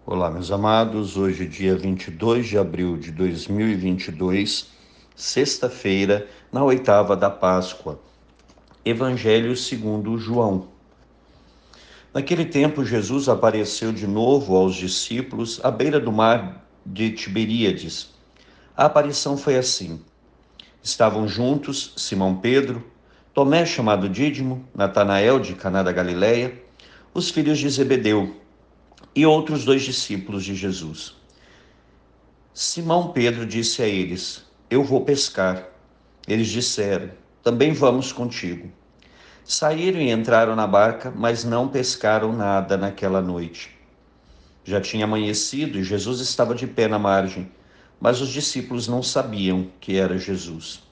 Olá, meus amados. Hoje, dia 22 de abril de 2022, sexta-feira, na oitava da Páscoa. Evangelho segundo João. Naquele tempo, Jesus apareceu de novo aos discípulos à beira do mar de Tiberíades. A aparição foi assim. Estavam juntos Simão Pedro, Tomé chamado Dídimo, Natanael de Caná da Galileia, os filhos de Zebedeu e outros dois discípulos de Jesus. Simão Pedro disse a eles: Eu vou pescar. Eles disseram: Também vamos contigo. Saíram e entraram na barca, mas não pescaram nada naquela noite. Já tinha amanhecido e Jesus estava de pé na margem, mas os discípulos não sabiam que era Jesus.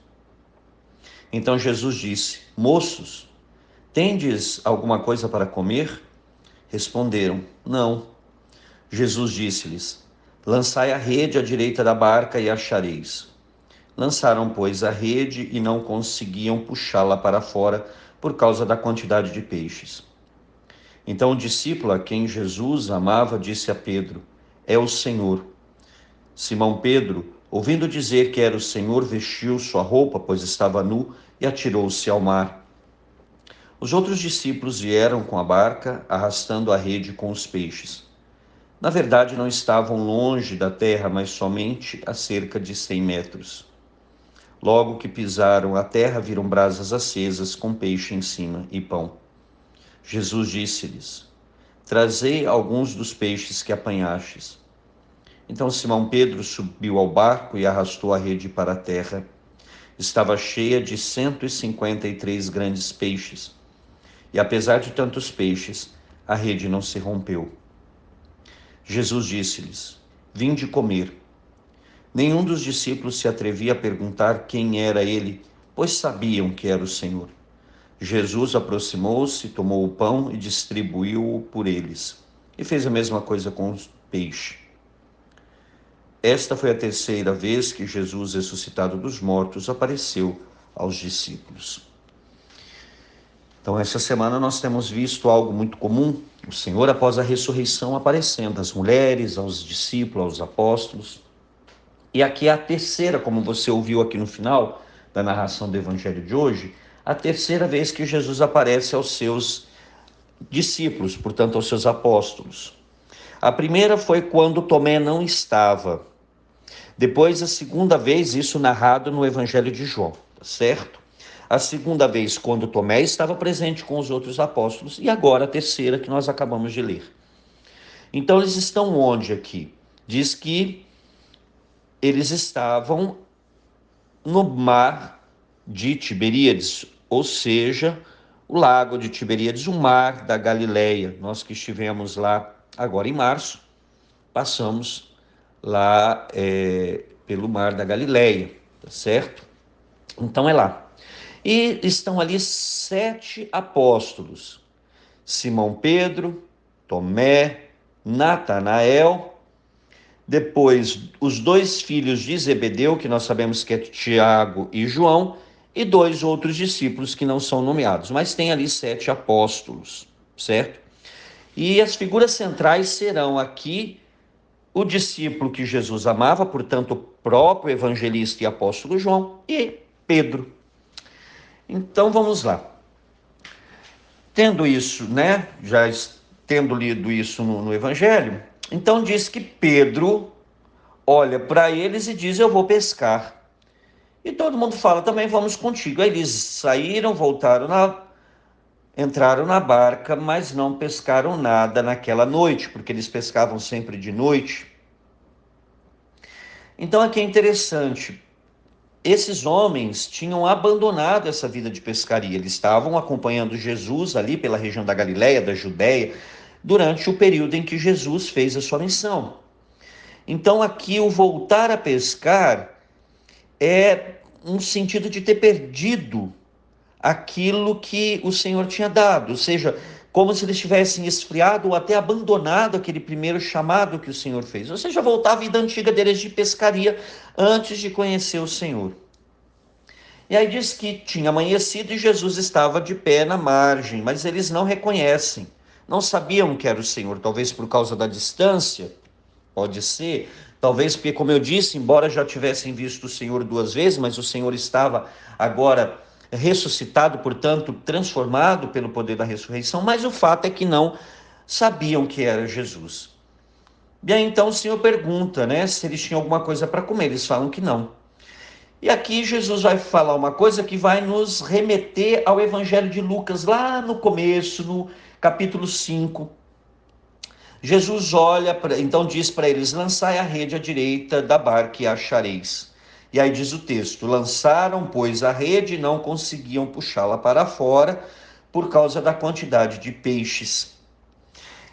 Então Jesus disse: Moços, tendes alguma coisa para comer? Responderam: Não. Jesus disse-lhes: Lançai a rede à direita da barca e achareis. Lançaram, pois, a rede e não conseguiam puxá-la para fora por causa da quantidade de peixes. Então o discípulo a quem Jesus amava disse a Pedro: É o Senhor. Simão Pedro, ouvindo dizer que era o Senhor, vestiu sua roupa, pois estava nu, e atirou-se ao mar. Os outros discípulos vieram com a barca, arrastando a rede com os peixes. Na verdade, não estavam longe da terra, mas somente a cerca de 100 metros. Logo que pisaram a terra, viram brasas acesas com peixe em cima e pão. Jesus disse-lhes: Trazei alguns dos peixes que apanhastes. Então Simão Pedro subiu ao barco e arrastou a rede para a terra. Estava cheia de 153 grandes peixes. E apesar de tantos peixes, a rede não se rompeu. Jesus disse-lhes: Vinde comer. Nenhum dos discípulos se atrevia a perguntar quem era ele, pois sabiam que era o Senhor. Jesus aproximou-se, tomou o pão e distribuiu-o por eles. E fez a mesma coisa com o peixe. Esta foi a terceira vez que Jesus, ressuscitado dos mortos, apareceu aos discípulos. Então, essa semana nós temos visto algo muito comum: o Senhor, após a ressurreição, aparecendo às mulheres, aos discípulos, aos apóstolos. E aqui é a terceira, como você ouviu aqui no final da narração do Evangelho de hoje, a terceira vez que Jesus aparece aos seus discípulos, portanto, aos seus apóstolos. A primeira foi quando Tomé não estava. Depois, a segunda vez, isso narrado no Evangelho de João, certo? A segunda vez, quando Tomé estava presente com os outros apóstolos, e agora a terceira, que nós acabamos de ler. Então, eles estão onde aqui? Diz que eles estavam no mar de Tiberíades, ou seja, o lago de Tiberíades, o mar da Galileia. Nós que estivemos lá agora em março, passamos lá pelo mar da Galileia, tá certo? Então é lá. E estão ali 7 apóstolos: Simão Pedro, Tomé, Natanael, depois os 2 filhos de Zebedeu, que nós sabemos que é Tiago e João, e 2 outros discípulos que não são nomeados, mas tem ali 7 apóstolos, certo? E as figuras centrais serão aqui o discípulo que Jesus amava, portanto, o próprio evangelista e apóstolo João, e Pedro. Então vamos lá. Tendo isso, já tendo lido isso no Evangelho, então diz que Pedro olha para eles e diz: Eu vou pescar. E todo mundo fala: Também vamos contigo. Aí eles saíram, entraram na barca, mas não pescaram nada naquela noite, porque eles pescavam sempre de noite. Então aqui é interessante. Esses homens tinham abandonado essa vida de pescaria. Eles estavam acompanhando Jesus ali pela região da Galileia, da Judéia, durante o período em que Jesus fez a sua missão. Então aqui o voltar a pescar é um sentido de ter perdido aquilo que o Senhor tinha dado, ou seja, como se eles tivessem esfriado ou até abandonado aquele primeiro chamado que o Senhor fez, ou seja, voltar à vida antiga deles de pescaria antes de conhecer o Senhor. E aí diz que tinha amanhecido e Jesus estava de pé na margem, mas eles não reconhecem, não sabiam que era o Senhor, talvez por causa da distância, Pode ser, talvez porque, como eu disse, embora já tivessem visto o Senhor 2 vezes, mas o Senhor estava agora ressuscitado, portanto, transformado pelo poder da ressurreição, mas o fato é que não sabiam que era Jesus. E aí então o Senhor pergunta, né, se eles tinham alguma coisa para comer. Eles falam que não. E aqui Jesus vai falar uma coisa que vai nos remeter ao Evangelho de Lucas, lá no começo, no capítulo 5. Jesus olha, então diz para eles: lançai a rede à direita da barca e a achareis. E aí diz o texto: lançaram, pois, a rede e não conseguiam puxá-la para fora por causa da quantidade de peixes.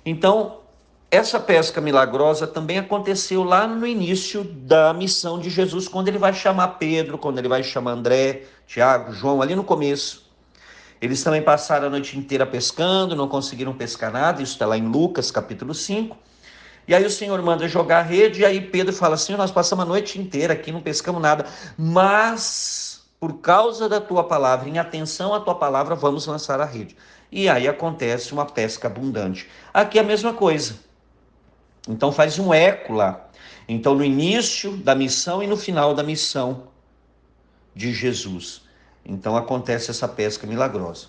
Então, essa pesca milagrosa também aconteceu lá no início da missão de Jesus, quando ele vai chamar Pedro, quando ele vai chamar André, Tiago, João, ali no começo. Eles também passaram a noite inteira pescando, não conseguiram pescar nada, isso está lá em Lucas, capítulo 5. E aí o Senhor manda jogar a rede, e aí Pedro fala assim: nós passamos a noite inteira aqui, não pescamos nada, mas por causa da tua palavra, em atenção à tua palavra, vamos lançar a rede. E aí acontece uma pesca abundante. Aqui é a mesma coisa. Então faz um eco lá. Então no início da missão e no final da missão de Jesus. Então acontece essa pesca milagrosa.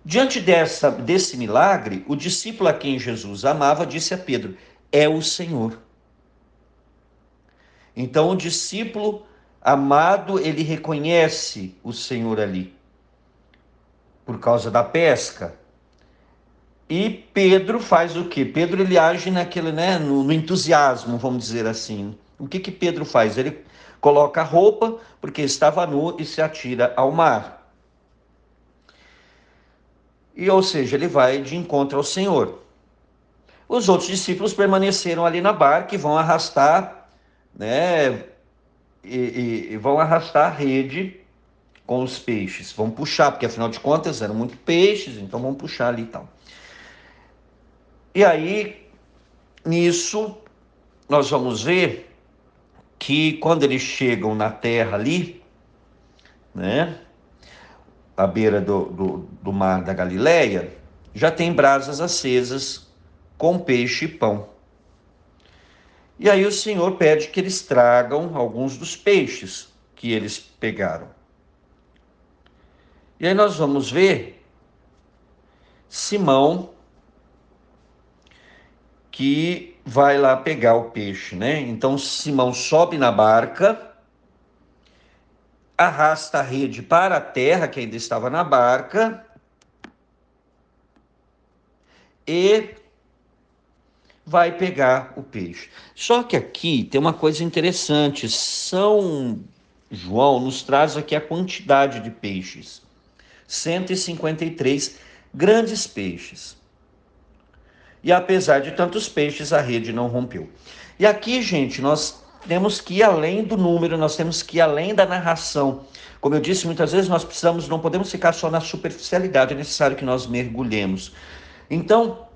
Diante desse milagre, o discípulo a quem Jesus amava disse a Pedro: é o Senhor. Então o discípulo amado, ele reconhece o Senhor ali, por causa da pesca. E Pedro faz o quê? Pedro ele age naquele, né, no entusiasmo, vamos dizer assim. O que Pedro faz? Ele coloca a roupa, porque estava nu, e se atira ao mar. E, ou seja, ele vai de encontro ao Senhor. Os outros discípulos permaneceram ali na barca e vão arrastar, né, e vão arrastar a rede com os peixes. Vão puxar, porque afinal de contas eram muitos peixes, então vão puxar ali e tal. E aí, nisso, nós vamos ver que quando eles chegam na terra ali, né, à beira do mar da Galileia, já tem brasas acesas com peixe e pão. E aí o Senhor pede que eles tragam alguns dos peixes que eles pegaram. E aí nós vamos ver Simão, que vai lá pegar o peixe, né? Então Simão sobe na barca, arrasta a rede para a terra, que ainda estava na barca, e vai pegar o peixe. Só que aqui tem uma coisa interessante. São João nos traz aqui a quantidade de peixes. 153 grandes peixes. E apesar de tantos peixes, a rede não rompeu. E aqui, gente, nós temos que ir além do número, nós temos que ir além da narração. Como eu disse, muitas vezes nós precisamos, não podemos ficar só na superficialidade, é necessário que nós mergulhemos. Então,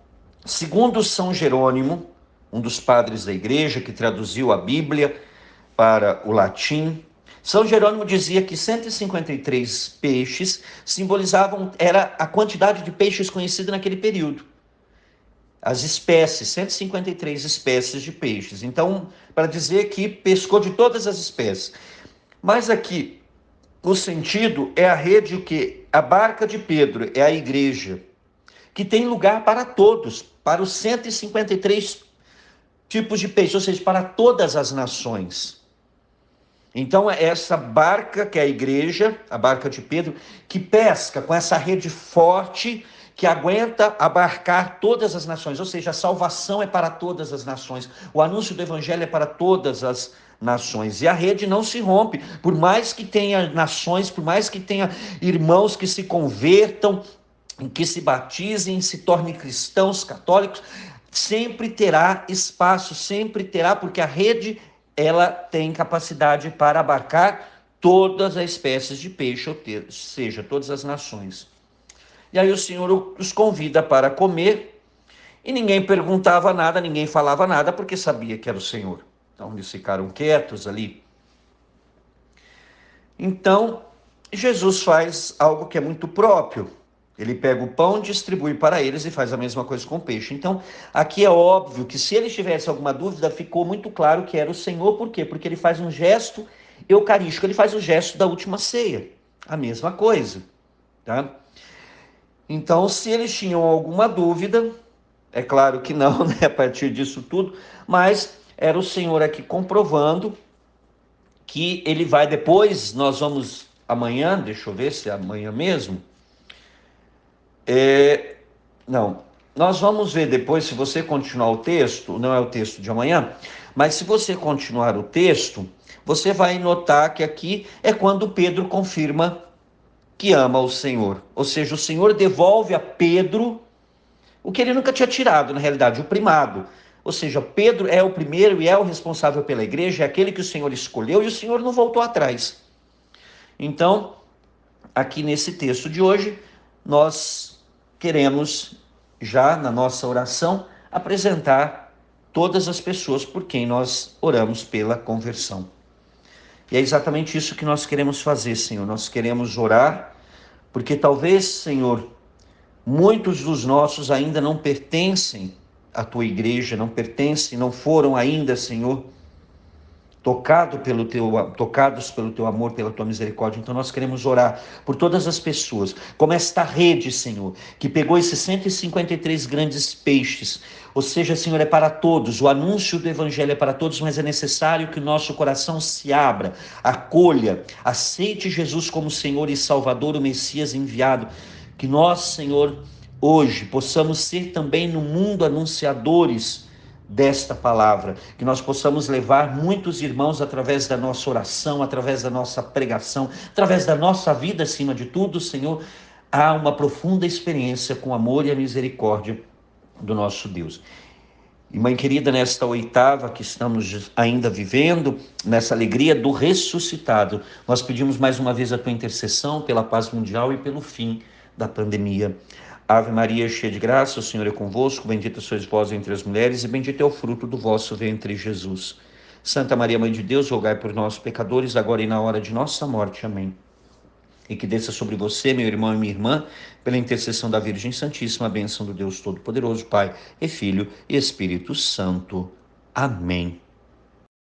segundo São Jerônimo, um dos padres da igreja que traduziu a Bíblia para o latim, São Jerônimo dizia que 153 peixes simbolizavam, era a quantidade de peixes conhecida naquele período. As espécies, 153 espécies de peixes. Então, para dizer que pescou de todas as espécies. Mas aqui, o sentido é a rede, o quê? A barca de Pedro é a igreja, que tem lugar para todos, para os 153 tipos de peixe, ou seja, para todas as nações. Então, é essa barca, que é a igreja, a barca de Pedro, que pesca com essa rede forte, que aguenta abarcar todas as nações, ou seja, a salvação é para todas as nações, o anúncio do evangelho é para todas as nações, e a rede não se rompe, por mais que tenha nações, por mais que tenha irmãos que se convertam, que se batizem, se tornem cristãos, católicos, sempre terá espaço, sempre terá, porque a rede, ela tem capacidade para abarcar todas as espécies de peixe, ou seja, todas as nações. E aí o Senhor os convida para comer, e ninguém perguntava nada, ninguém falava nada, porque sabia que era o Senhor. Então eles ficaram quietos ali. Então, Jesus faz algo que é muito próprio. Ele pega o pão, distribui para eles e faz a mesma coisa com o peixe. Então, aqui é óbvio que se eles tivessem alguma dúvida, ficou muito claro que era o Senhor. Por quê? Porque ele faz um gesto eucarístico, ele faz o gesto da última ceia. A mesma coisa, tá? Então, se eles tinham alguma dúvida, é claro que não, né, a partir disso tudo, mas era o Senhor aqui comprovando que ele vai depois, nós vamos amanhã, deixa eu ver se é amanhã mesmo, não, nós vamos ver depois, se você continuar o texto, não é o texto de amanhã, mas se você continuar o texto, você vai notar que aqui é quando Pedro confirma que ama o Senhor, ou seja, o Senhor devolve a Pedro o que ele nunca tinha tirado, na realidade, o primado. Ou seja, Pedro é o primeiro e é o responsável pela igreja, é aquele que o Senhor escolheu e o Senhor não voltou atrás. Então, aqui nesse texto de hoje, nós queremos, já na nossa oração, apresentar todas as pessoas por quem nós oramos pela conversão. E é exatamente isso que nós queremos fazer, Senhor. Nós queremos orar, porque talvez, Senhor, muitos dos nossos ainda não pertencem à tua igreja, não pertencem, não foram ainda, Senhor, tocados pelo teu amor, pela tua misericórdia. Então nós queremos orar por todas as pessoas, como esta rede, Senhor, que pegou esses 153 grandes peixes. Ou seja, Senhor, é para todos, o anúncio do evangelho é para todos, mas é necessário que o nosso coração se abra, acolha, aceite Jesus como Senhor e Salvador, o Messias enviado. Que nós, Senhor, hoje possamos ser também no mundo anunciadores desta palavra, que nós possamos levar muitos irmãos através da nossa oração, através da nossa pregação, através da nossa vida, acima de tudo, Senhor, a uma profunda experiência com o amor e a misericórdia do nosso Deus. E mãe querida, nesta oitava que estamos ainda vivendo, nessa alegria do ressuscitado, nós pedimos mais uma vez a tua intercessão pela paz mundial e pelo fim da pandemia. Ave Maria, cheia de graça, o Senhor é convosco, bendita sois vós entre as mulheres e bendito é o fruto do vosso ventre, Jesus. Santa Maria, Mãe de Deus, rogai por nós, pecadores, agora e na hora de nossa morte. Amém. E que desça sobre você, meu irmão e minha irmã, pela intercessão da Virgem Santíssima, a bênção do Deus Todo-Poderoso, Pai e Filho e Espírito Santo. Amém.